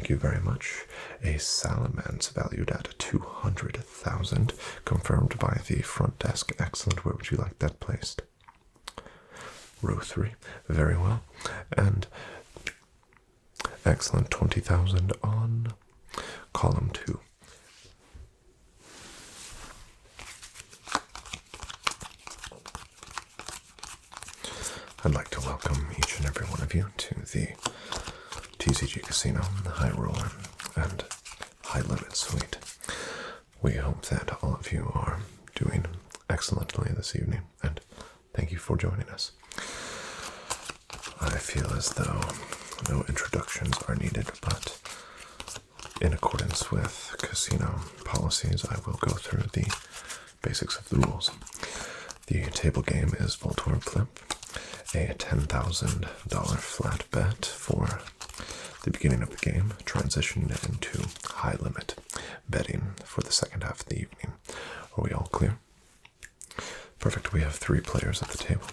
Thank you very much. A salamence valued at 200,000, confirmed by the front desk. Excellent. Where would you like that placed? Row 3. Very well. And excellent. 20,000 on column 2. I'd like to welcome each and every one of you to the TCG Casino, the High Roller and High Limit Suite. We hope that all of you are doing excellently this evening, and thank you for joining us. I feel as though no introductions are needed, but in accordance with casino policies, I will go through the basics of the rules. The table game is Voltorb Flip, a $10,000 flat bet for the beginning of the game, transitioned into high limit betting for the second half of the evening. Are we all clear? Perfect. We have 3 players at the table.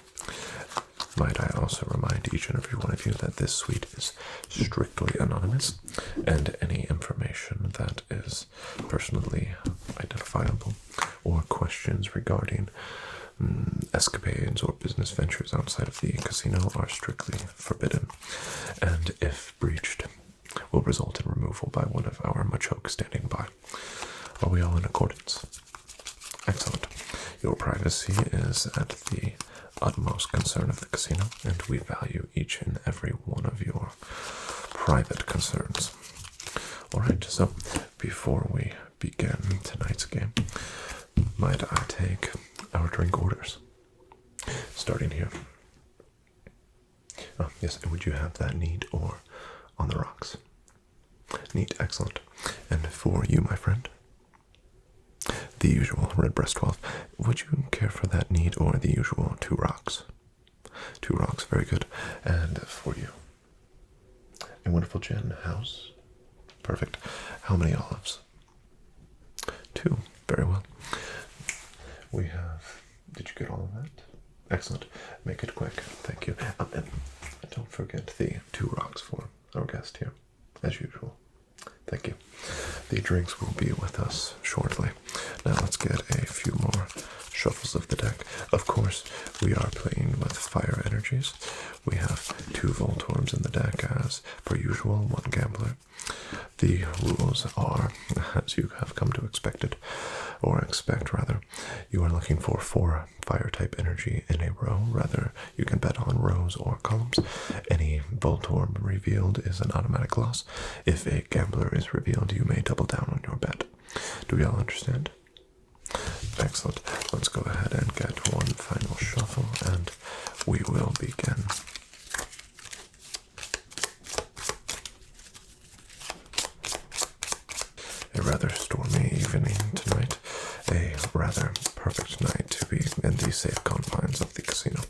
Might I also remind each and every one of you that this suite is strictly anonymous, and any information that is personally identifiable or questions regarding escapades or business ventures outside of the casino are strictly forbidden, and if breached, will result in removal by one of our Machoke standing by. Are we all in accordance? Excellent. Your privacy is at the utmost concern of the casino, and we value each and every one of your private concerns. Alright, so before we begin tonight's game, might I take our drink orders? Starting here. Oh, yes, and would you have that neat or on the rocks? Neat, excellent. And for you, my friend, the usual Redbreast 12. Would you care for that neat or the usual 2 rocks? 2 rocks, very good. And for you, a wonderful gin house. Perfect. How many olives? 2, very well. We have, did you get all of that? Excellent. Make it quick. Thank you. And don't forget the 2 rocks for our guest here, as usual. Thank you. The drinks will be with us shortly. Now let's get a few more shuffles of the deck. Of course, we are playing with fire energies. We have 2 Voltorbs in the deck as per usual, 1 gambler. The rules are, as you have come to expect, you are looking for 4 fire type energy in a row. Rather, you can bet on rows or columns. Any Voltorb revealed is an automatic loss. If a gambler is revealed, you may double down on your bet. Do we all understand? Excellent. Let's go ahead and get one final shuffle, and we will begin. A rather stormy evening tonight. A rather perfect night to be in the safe confines of the casino.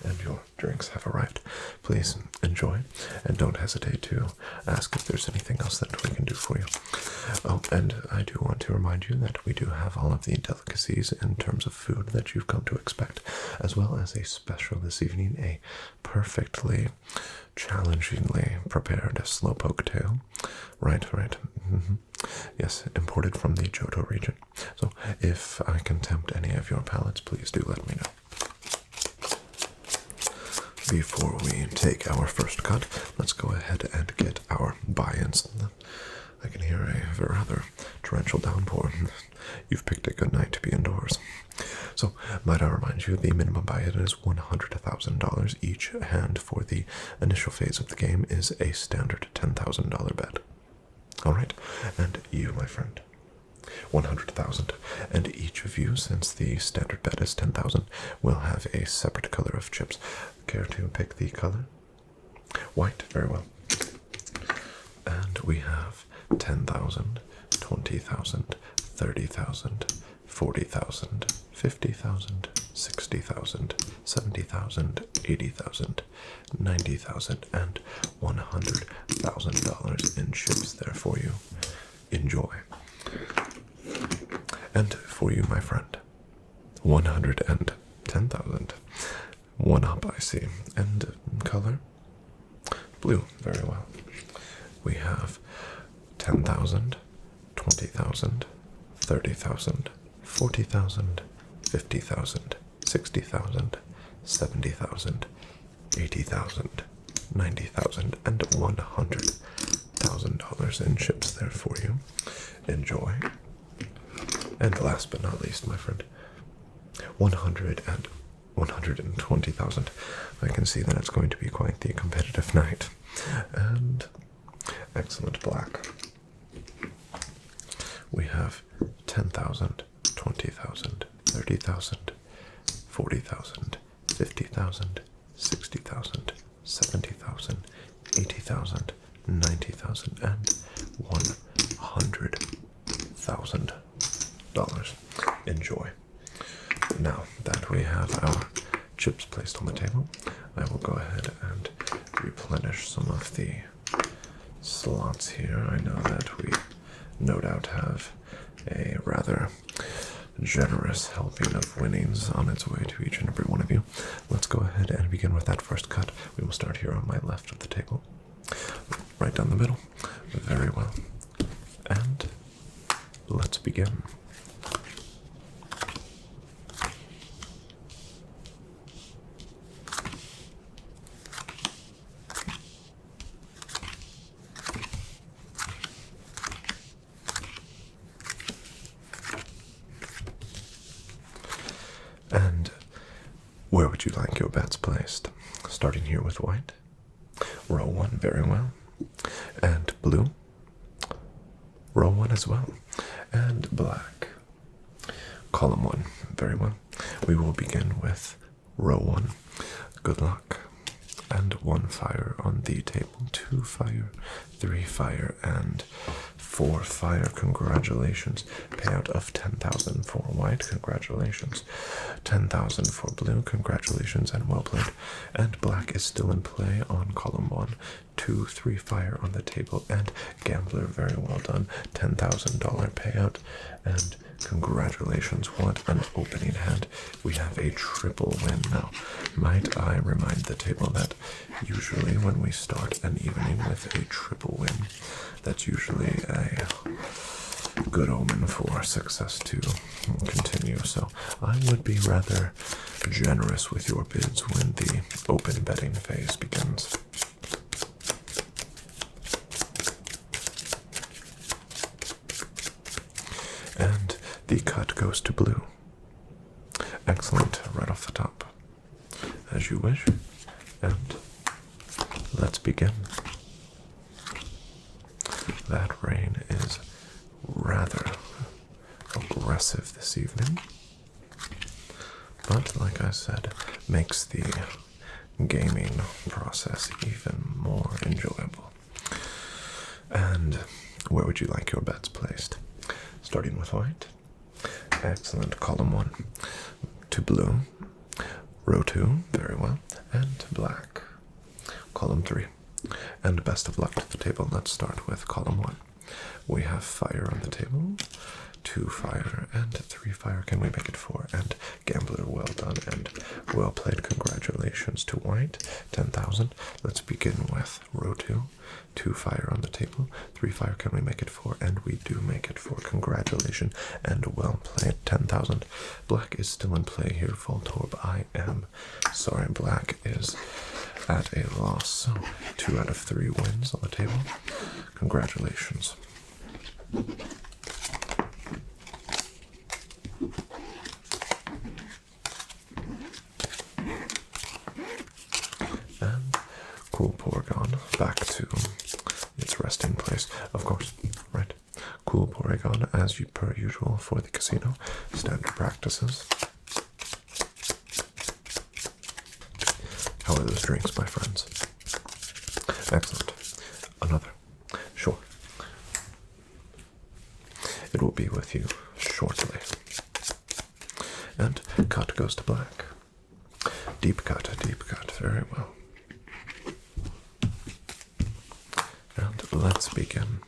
And your drinks have arrived. Please enjoy, and don't hesitate to ask if there's anything else that we can do for you. Oh, and I do want to remind you that we do have all of the delicacies in terms of food that you've come to expect, as well as a special this evening, a perfectly challengingly prepared slowpoke tail. Right. Yes, imported from the Johto region. So if I can tempt any of your palates, please do let me know. Before we take our first cut, let's go ahead and get our buy-ins. I can hear a rather torrential downpour. You've picked a good night to be indoors. So, might I remind you, the minimum buy-in is $100,000 each, and for the initial phase of the game is a standard $10,000 bet. Alright, and you, my friend, 100,000, and each of you, since the standard bet is 10,000, will have a separate color of chips. Care to pick the color? White, very well. And we have 10,000, 20,000, 30,000, 40,000, 50,000, 60,000, 70,000, 80,000, 90,000, and $100,000 in chips there for you. Enjoy. And for you, my friend, 110,000. 1 up, I see. And color? Blue, very well. We have 10,000, 20,000, 30,000, 40,000, 50,000, 60,000, 70,000, 80,000, 90,000, and $100,000 in chips there for you. Enjoy. And last but not least, my friend, 120,000. I can see that it's going to be quite the competitive night. And excellent black. We have 10,000, 20,000, 30,000, 40,000, 50,000, 60,000, 70,000, 80,000, 90,000, and $100,000. Enjoy. Now that we have our chips placed on the table, I will go ahead and replenish some of the slots here. I know that we no doubt have a rather generous helping of winnings on its way to each and every one of you. Let's go ahead and begin with that first cut. We will start here on my left of the table, right down the middle. Very well. And let's begin. And where would you like your bets placed? Starting here with white. Row 1, very well. And blue. Row 1 as well. And black. Column 1, very well. We will begin with row 1. Good luck. And 1 fire on the table. 2 fire, 3 fire, and 4 fire. Congratulations. Payout of 10,000 for white. Congratulations. 10,000 for blue. Congratulations and well played. And black is still in play on column 1. 2, 3 fire on the table. And gambler, very well done. $10,000 payout. And congratulations. What an opening hand. We have a triple win now. Might I remind the table that usually when we start an evening with a triple win, that's usually a good omen for success to continue. So I would be rather generous with your bids when the open betting phase begins. And the cut goes to blue. Excellent, right off the top. As you wish. And let's begin. That rain is rather aggressive this evening, but like I said, makes the gaming process even more enjoyable. And where would you like your bets placed? Starting with white. Excellent. Column 1 to blue. Row 2, very well. And black. Column 3. And best of luck to the table. Let's start with column 1. We have fire on the table. 2 fire and 3 fire. Can we make it 4? And gambler, well done and well played. Congratulations to white. 10,000. Let's begin with row 2. 2 fire on the table. 3 fire. Can we make it 4? And we do make it 4. Congratulations and well played. 10,000. Black is still in play here. Voltorb, I am sorry. Black is at a loss. So 2 out of 3 wins on the table. Congratulations. And cool Porygon back to its resting place, of course, right? Cool Porygon as per usual for the casino. Standard practices. How are those drinks, my friends? Excellent. Another. Sure. It will be with you shortly. And cut goes to black. Deep cut, very well. And let's begin.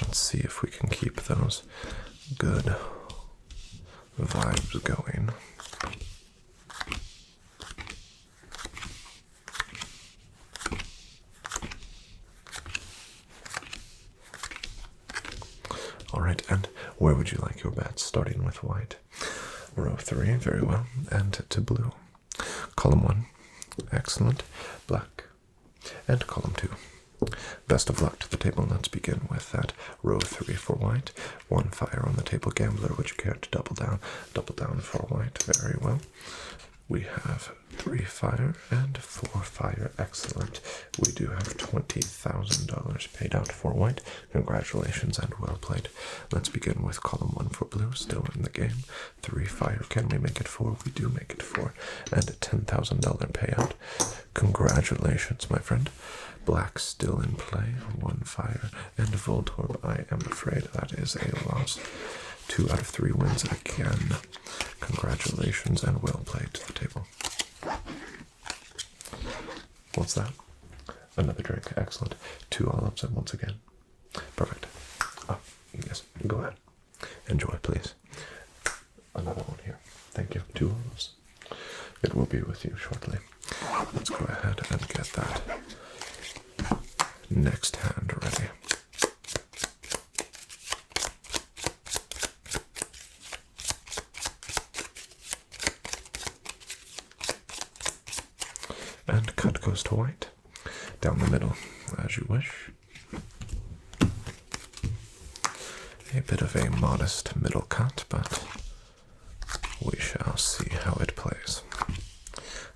Let's see if we can keep those good vibes going. Alright, and where would you like your bets? Starting with white. Row 3, very well. And to blue. Column 1, excellent. Black. And column 2. Best of luck to the table. Let's begin with that row 3 for white. 1 fire on the table. Gambler, would you care to double down? Double down for white. Very well. We have 3 fire and 4 fire. Excellent. We do have $20,000 paid out for white. Congratulations and well played. Let's begin with column 1 for blue. Still in the game. 3 fire. Can we make it 4? We do make it 4. And a $10,000 payout. Congratulations, my friend. Black still in play. 1 fire. And Voltorb, I am afraid that is a loss. 2 out of 3 wins again. Congratulations and well played to the table. What's that? Another drink. Excellent. 2 olives and once again. Perfect. Oh, yes. Go ahead. Enjoy, please. Another one here. Thank you. 2 olives. It will be with you shortly. Let's go ahead and get that next hand ready. And cut goes to white. Down the middle, as you wish. A bit of a modest middle cut, but we shall see how it plays.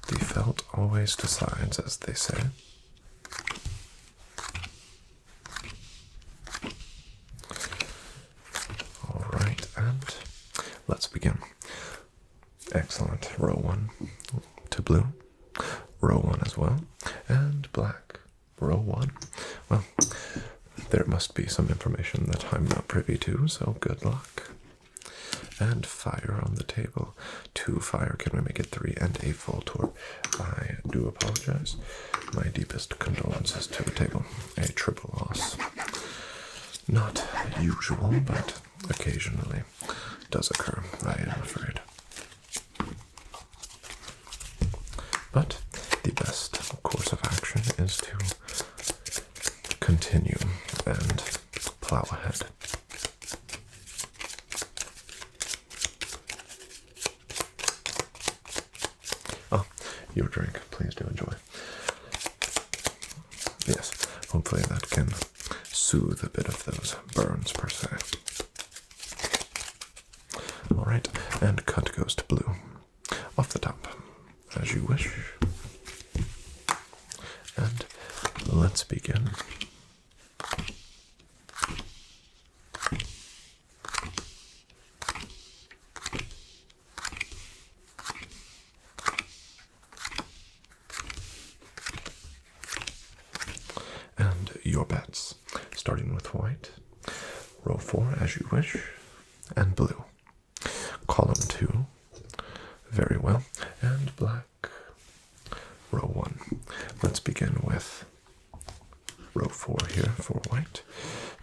The felt always decides, as they say. Alright, and let's begin. Excellent. Row 1 to blue. Row 1 as well, and black. Row 1. Well, there must be some information that I'm not privy to, so good luck. And fire on the table. 2 fire. Can we make it 3? And a Voltorb. I do apologize. My deepest condolences to the table. A triple loss. Not usual, but occasionally does occur, I am afraid. But the best course of action is to continue and plow ahead. Oh, your drink. Please do enjoy. Yes, hopefully that can soothe a bit of those burns, per se. Alright, and cut goes to blue. Off the top. As you wish. And let's begin. And your bets, starting with white. Row 4, as you wish. And blue. Column 2. Very well. And black. Row 1. Let's begin with row 4 here for white.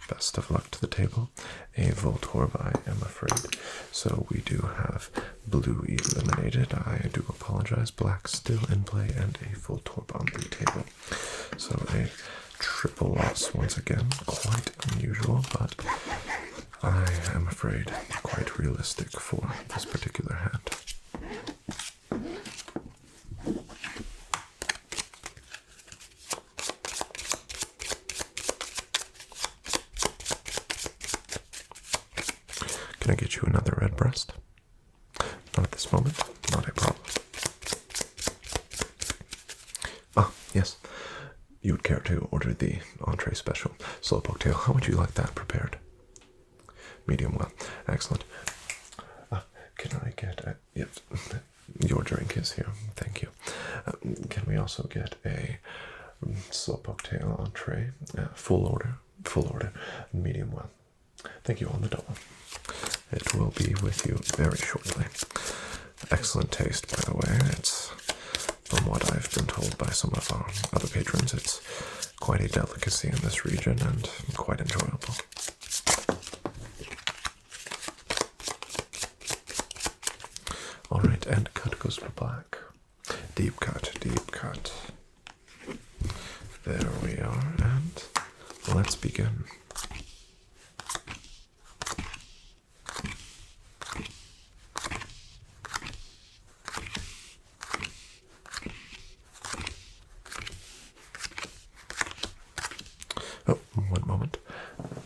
Best of luck to the table. A Voltorb, I am afraid. So we do have blue eliminated. I do apologize. Black still in play and a Voltorb on the table. So a triple loss once again. Quite unusual, but I am afraid quite realistic for this particular hand. Can I get you another red breast? Not at this moment. Not a problem. Ah, yes. You would care to order the entree special. Slowpoke tail. How would you like that prepared? Medium well. Excellent. Can I get a... Yep. Your drink is here. Thank you. Can we also get a slowpoke tail entree? Full order. Full order. Medium well. Thank you on the double. It will be with you very shortly. Excellent taste, by the way. It's, from what I've been told by some of our other patrons, it's quite a delicacy in this region and quite enjoyable. Alright, and cut goes for black. Deep cut, deep cut. There we are, and let's begin.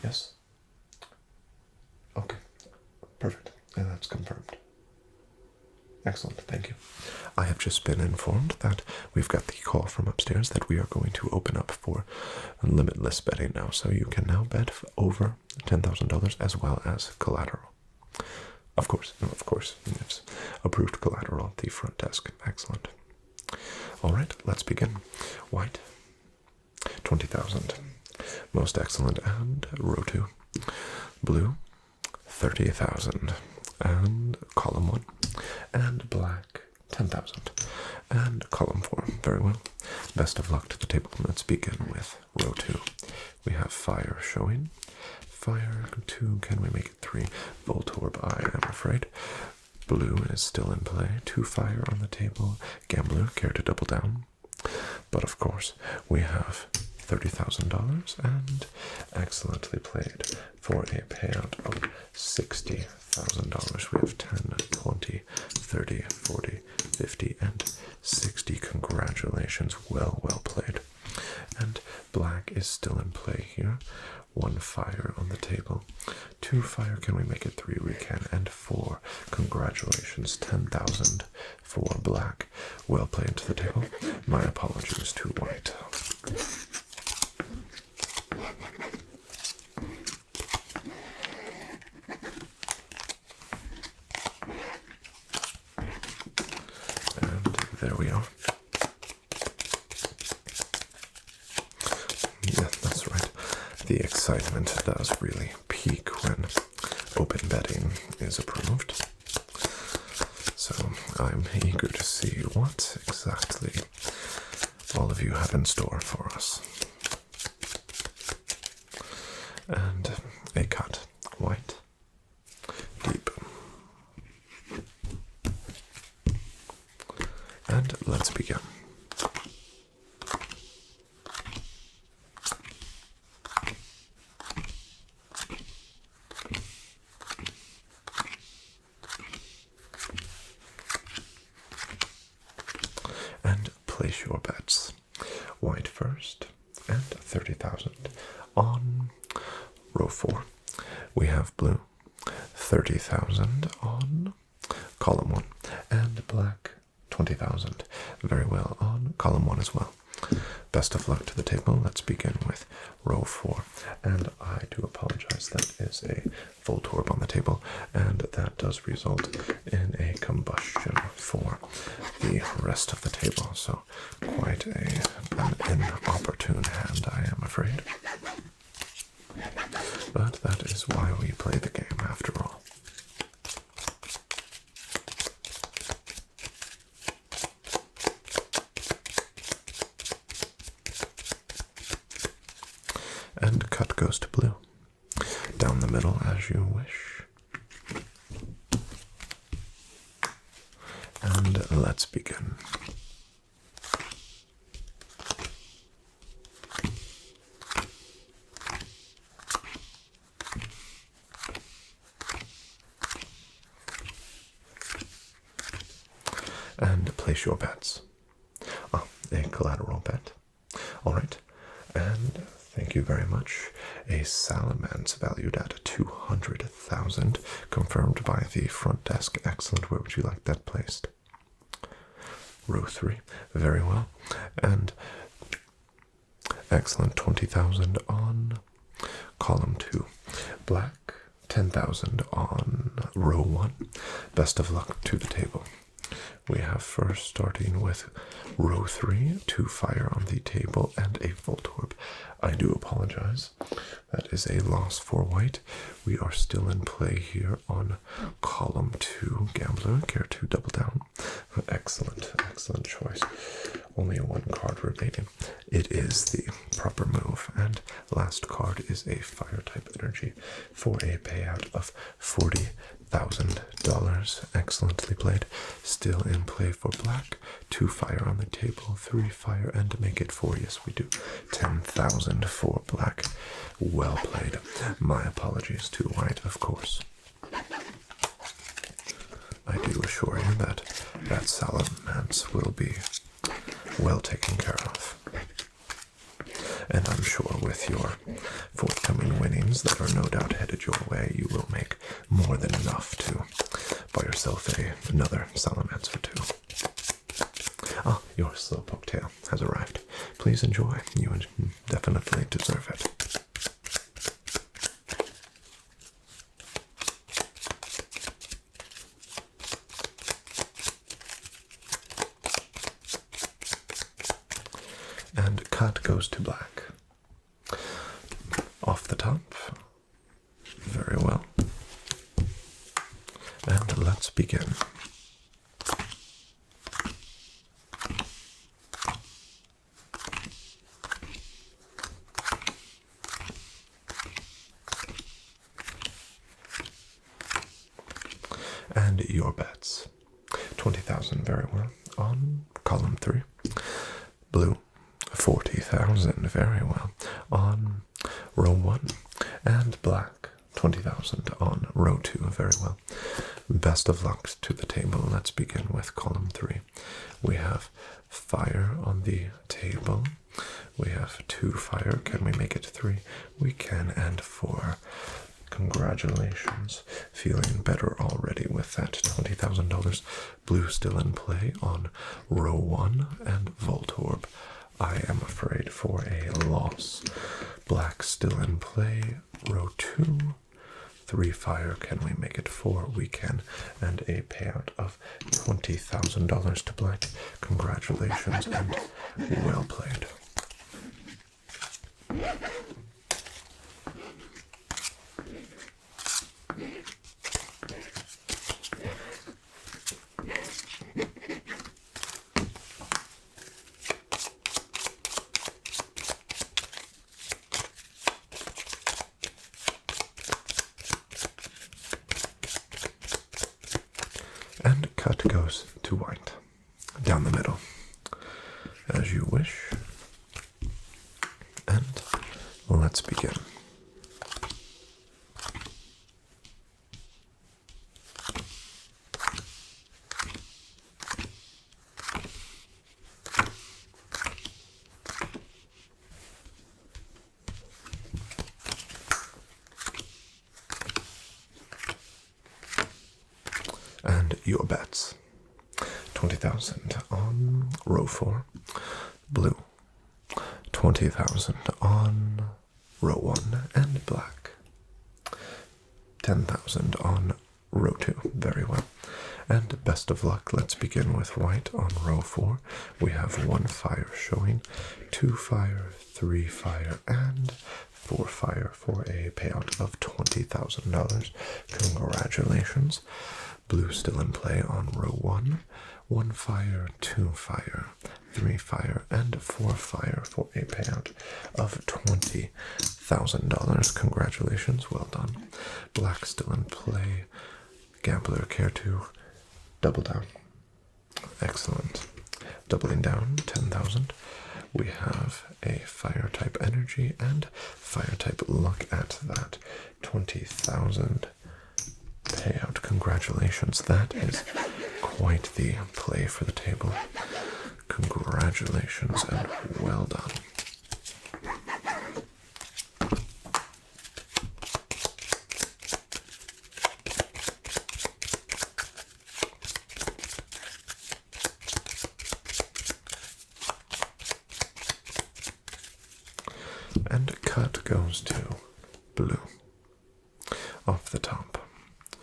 Yes? Okay, perfect. And that's confirmed. Excellent, thank you. I have just been informed that we've got the call from upstairs that we are going to open up for limitless betting now, so you can now bet over $10,000 as well as collateral. Of course, it's approved collateral at the front desk. Excellent. All right, let's begin. White, 20,000. Most excellent, and row 2. Blue, 30,000. And column 1. And black, 10,000. And column 4. Very well. Best of luck to the table. Let's begin with row 2. We have fire showing. Fire 2, can we make it 3? Voltorb, I am afraid. Blue is still in play. 2 fire on the table. Gambler, care to double down? But of course, we have $30,000 and excellently played for a payout of $60,000. We have 10, 20, 30, 40, 50, and 60. Congratulations. Well played. And black is still in play here. 1 fire on the table. 2 fire, can we make it 3? We can. And 4. Congratulations. 10,000 for black. Well played to the table. My apologies to white. And there we are. Yeah, that's right. The excitement does really peak when open betting is approved. So I'm eager to see what exactly all of you have in store for us. And a cut, white, deep. And let's begin. And place your bets. White first, and 30,000. On row 4, we have blue, 30,000 on column 1, and black, 20,000. Very well on column 1 as well. Best of luck to the table. Let's begin with row 4. And I do apologize, that is a Voltorb on the table, and that does result in a combustion for the rest of the table. So quite an inopportune hand, I am afraid. But that is why we play the game after all. And cut goes to blue. Down the middle as you wish. And let's begin. And place your bets. A collateral bet. All right. And thank you very much. A salamence valued at 200,000, confirmed by the front desk. Excellent. Where would you like that placed? Row 3. Very well. And excellent. 20,000 on column 2. Black. 10,000 on row 1. Best of luck to the table. We have first starting with row 3, 2 fire on the table, and a Voltorb. I do apologize. That is a loss for white. We are still in play here on column 2. Gambler, care to double down? Excellent, excellent choice. Only 1 card remaining. It is the proper move. And last card is a fire type energy for a payout of $40,000. Excellently played. Still in play for black. 2 fire on the table, 3 fire, and make it 4. Yes, we do. 10,000 for black. Well played. My apologies to white, of course. I do assure you that that salamence will be well taken care of. And I'm sure with your forthcoming winnings that are no doubt headed your way, you will make more than enough to buy yourself another Salamancer too. Ah, your Slowpoke tail has arrived. Please enjoy. You definitely deserve it. And cut goes to black. Off the top. Very well. And let's begin. And your bets. 20,000, very well. On column 3. Blue, 40,000, very well. On row 1. And black, 20,000 on row 2, very well. Best of luck to the table. Let's begin with column 3. We have fire on the table. We have 2 fire. Can we make it 3? We can, and 4. Congratulations. Feeling better already with that $20,000. Blue still in play on row 1, and Voltorb, I am afraid, for a loss. Black still in play, row 2. 3 fire. Can we make it 4? We can. And a payout of $20,000 to black. Congratulations and well played. And cut goes to white. Down the middle. As you wish. And let's begin. And your bets. 20,000 on row 4. Blue. 20,000 on row 1 and black. 10,000 on row 2. Very well. And best of luck. Let's begin with white on row 4. We have 1 fire showing, 2 fire, 3 fire, and 4 fire for a payout of $20,000. Congratulations. Blue still in play on row 1. 1 fire, 2 fire, 3 fire, and 4 fire for a payout of $20,000. Congratulations, well done. Black still in play. Gambler, care to double down? Excellent. Doubling down, 10,000. We have a fire type energy and fire type luck at that. 20,000 payout. Congratulations. That is quite the play for the table. Congratulations and well done. And cut goes to blue. Off the top.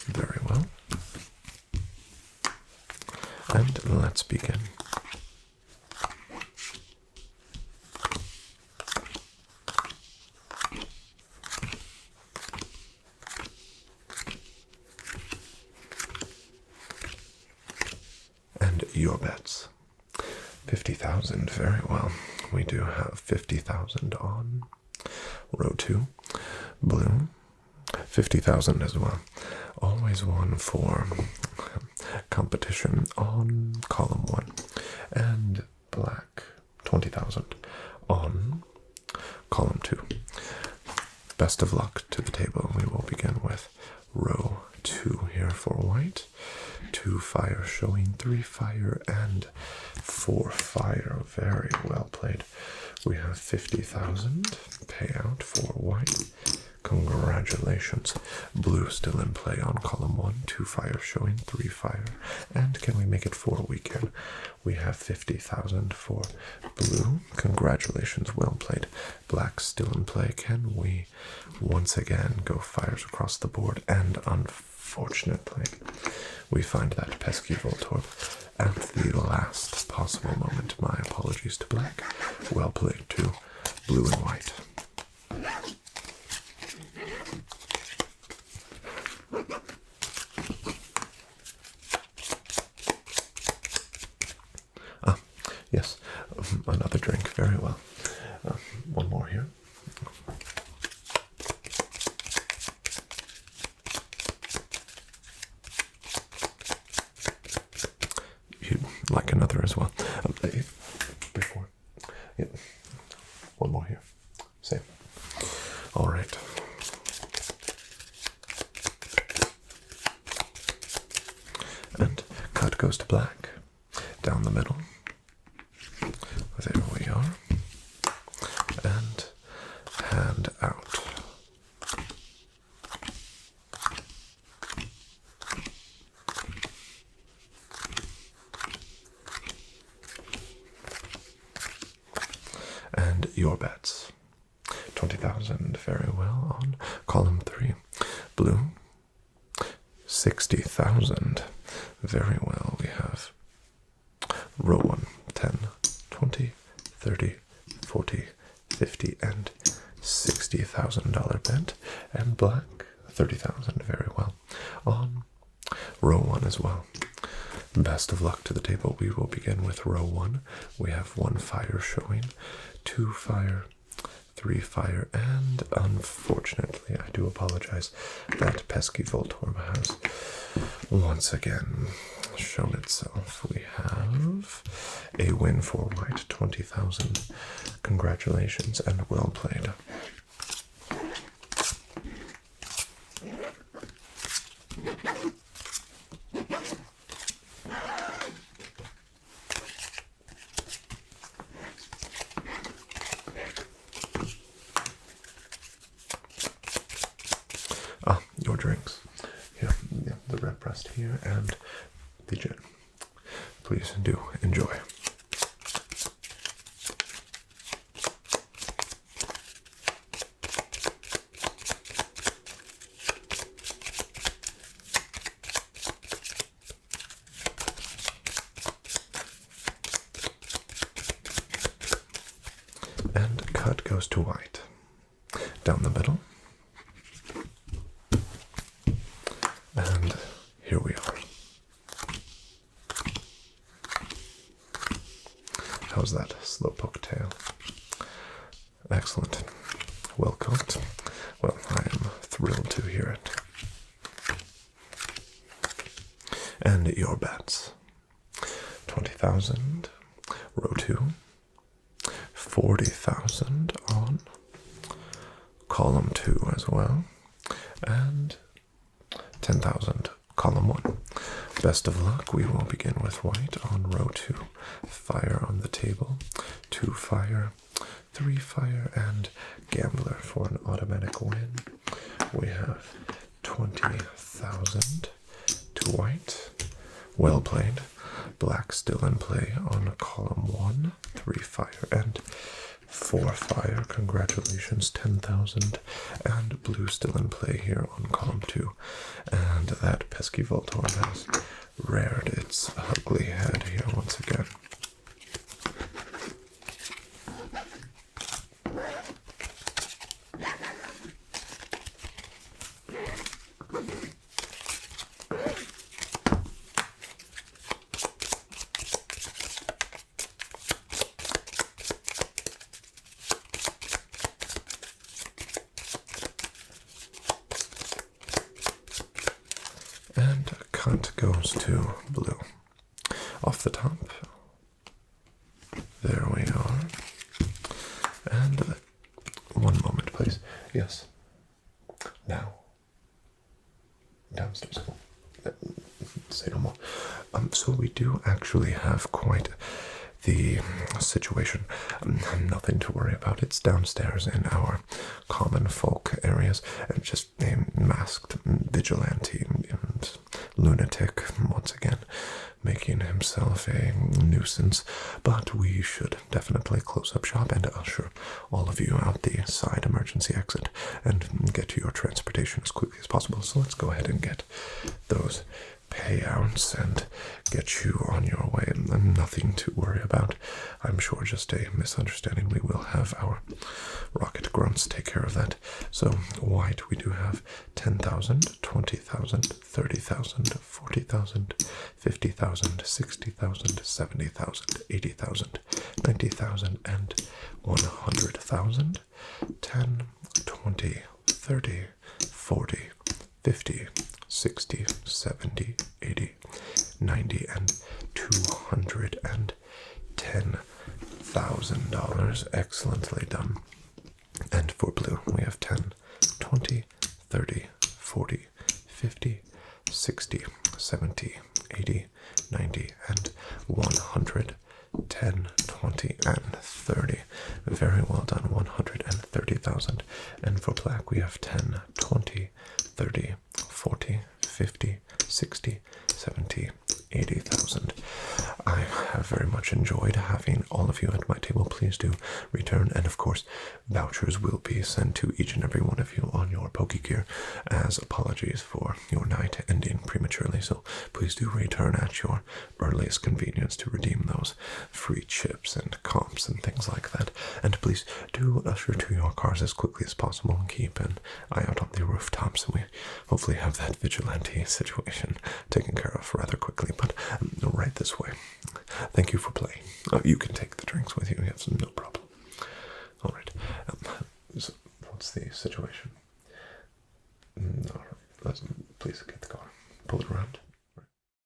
Very well. And let's begin. And your bets. 50,000, very well. We do have 50,000 on row 2. Blue. 50,000 as well. Always one for competition on column 1. And black, 20,000 on column 2. Best of luck to the table. We will begin with row 2 here for white. 2 fire showing, 3 fire, and 4 fire. Very well played. We have 50,000 payout for white. Congratulations. Blue still in play on column 1. 2 fire showing, 3 fire. And can we make it 4? We can. We have 50,000 for blue. Congratulations, well played. Black still in play. Can we once again go fires across the board? And unfortunately, we find that pesky Voltorb at the last possible moment. My apologies to black. Well played to blue and white. Yes, another drink, very well. One more here. You'd like another as well. Before. Yep. One more here. Same. All right. And cut goes to black. Down the middle. There we are. And hand out. And your bets. 20,000, very well, on column 3. Blue. 60,000. Very well, we have row 1, 10, 20, 30, 40, 50, and $60,000 bet. And black, 30,000, very well, on row 1 as well. Best of luck to the table. We will begin with row 1. We have 1 fire showing, 2 fire, 3 fire, and unfortunately, I do apologize, that pesky Voltorb has once again shown itself. We have a win for white, 20,000. Congratulations and well played. Your drinks. Yeah, the red breast here and the gin. Please do enjoy. And cut goes to white. Down the middle. And here we are. How's that slowpoke tail? Excellent. Well cooked. Well, I am thrilled to hear it. And your bets. 20,000. Row 2. 40,000 on column 2 as well. And 10,000, column 1. Best of luck. We will begin with white on row 2. Fire on the table. 2 fire, 3 fire, and gambler for an automatic win. We have 20,000 to white. Well played. Black still in play on column 1. 3 fire and 4 fire. Congratulations, 10,000. And blue still in play here on column 2. And that pesky Voltorb has reared its ugly head here once again. And a cut goes to blue. Off the top. There we are. And one moment, please. Yes. Now. Downstairs. Say no more. So we do actually have quite the situation. Nothing to worry about. It's downstairs in our common folk areas, and just a masked vigilante and lunatic once again making himself a nuisance. But we should definitely close up shop and usher all of you out the side emergency exit and get to your transportation as quickly as possible. So let's go ahead and get those payouts and get you on your way. Nothing to worry about. I'm sure just a misunderstanding. We will have our rocket grunts take care of that. So white, we do have 10,000, 20,000, 30,000, 40,000, 50,000, 60,000, 70,000, 80,000, 90,000, and 100,000. 10, 20, 30, 40, 50, 60, 70, 80, 90, and $210,000. Excellently done. And for blue, we have 10, 20, 30, 40, 50, 60, 70, 80, 90, and 100. 10, 20, and 30. Very well done. 130,000. And for black, we have 10, 20, 30, 40, 50, 60, 70, 80,000. I have very much enjoyed having all of you at my table. Please do return, and of course, vouchers will be sent to each and every one of you on your Pokegear as apologies for your night ending prematurely. So please do return at your earliest convenience to redeem those free chips and comps and things like that. And please do usher to your cars as quickly as possible and keep an eye out on the rooftops, and we hopefully have that vigilante situation taken care of rather quickly. But right this way. Thank you for playing. You can take the drinks with you. Yes, no problem. All right. So what's the situation? All right. Please get the car. Pull it around.